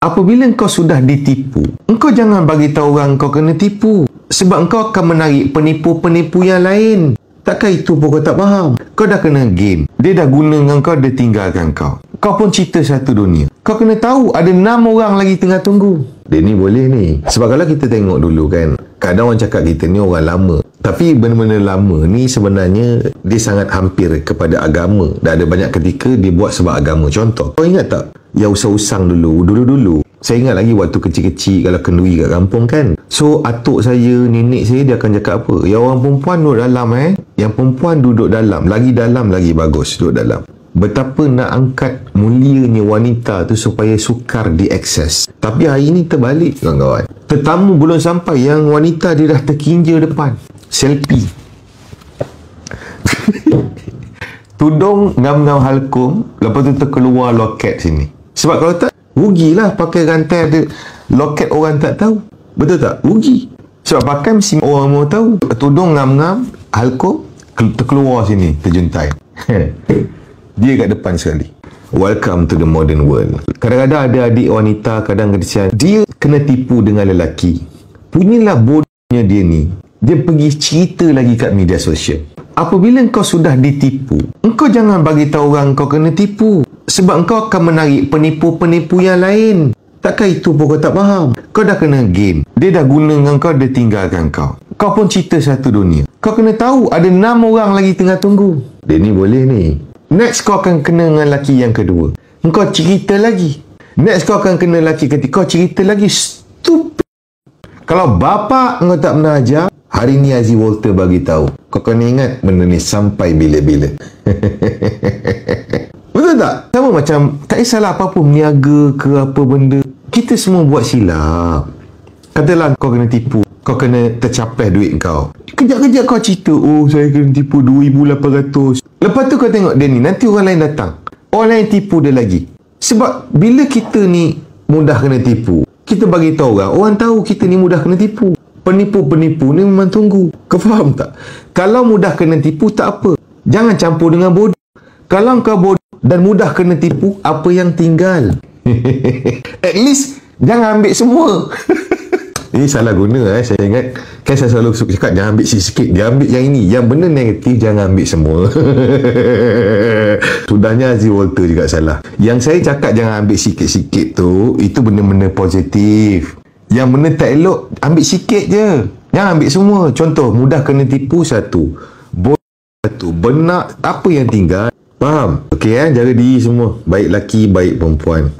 Apabila kau sudah ditipu, engkau jangan bagi tahu orang kau kena tipu. Sebab engkau akan menarik penipu-penipu yang lain. Takkan itu pun kau tak faham. Kau dah kena game. Dia dah guna dengan kau, dia tinggalkan kau. Kau pun cerita satu dunia. Kau kena tahu ada 6 orang lagi tengah tunggu. Dia ni boleh ni. Sebab kalau kita tengok dulu kan, kadang orang cakap kita ni orang lama. Tapi benda-benda lama ni sebenarnya dia sangat hampir kepada agama. Dan ada banyak ketika dia buat sebab agama. Contoh, kau ingat tak yang usang-usang dulu? Saya ingat lagi waktu kecil-kecil kalau kenduri kat kampung kan. So atuk saya, nenek saya, dia akan cakap apa? Yang orang perempuan duduk dalam Yang perempuan duduk dalam. Lagi bagus duduk dalam. Betapa nak angkat mulianya wanita tu supaya sukar diakses. Tapi hari ni terbalik kawan-kawan. Tetamu belum sampai yang wanita dia dah terkinja depan. Selfie. Tudung ngam-ngam halkum, lepas tu terkeluar loket sini. Sebab kalau tak, rugilah pakai rantai ada loket orang tak tahu. Betul tak? Rugi. Sebab pakai mesti orang mau tahu. Tudung ngam-ngam halkum, terkeluar sini, terjuntai. Dia kat depan sekali. Welcome to the modern world. Kadang-kadang ada adik wanita, kadang kesian, dia kena tipu dengan lelaki. Punyalah bodohnya dia ni. Dia pergi cerita lagi kat media sosial. Apabila kau sudah ditipu, engkau jangan bagi tahu orang kau kena tipu. Sebab engkau akan menarik penipu-penipu yang lain. Takkan itu pun kau tak faham. Kau dah kena game. Dia dah guna dengan kau, dia tinggalkan kau. Kau pun cerita satu dunia. Kau kena tahu ada 6 orang lagi tengah tunggu. Dia ni boleh ni. Next kau akan kena dengan lelaki yang kedua. Engkau cerita lagi. Next kau akan kena lelaki ketiga. Kau cerita lagi. Stupid. Kalau bapa engkau tak pernah ajar, hari ni Aziz Walter bagi tahu. Kau kena ingat benda ni sampai bila-bila. Betul tak? Sama macam tak kisahlah apa pun meniaga ke apa benda. Kita semua buat silap. Katalah kau kena tipu. Kau kena tercapai duit kau. Kejap-kejap kau cerita, oh saya kena tipu 2,800. Lepas tu kau tengok dia ni, nanti orang lain datang. Orang lain tipu dia lagi. Sebab bila kita ni mudah kena tipu, kita bagi tahu orang tahu kita ni mudah kena tipu. Penipu-penipu ni memang tunggu. Kau faham tak? Kalau mudah kena tipu tak apa. Jangan campur dengan bodoh. Kalau kau bodoh dan mudah kena tipu, apa yang tinggal? At least jangan ambil semua. Ini salah guna saya ingat. Kan saya selalu suka cakap jangan ambil sikit-sikit. Dia ambil yang ini. Yang benda negatif jangan ambil semua. Sudahnya Aziz Walter juga salah. Yang saya cakap jangan ambil sikit-sikit tu, itu benda-benda positif. Yang benda tak elok, ambil sikit je. Jangan ambil semua. Contoh, mudah kena tipu satu. Bodoh satu. Benar, apa yang tinggal? Faham? Okey jaga diri semua. Baik lelaki, baik perempuan.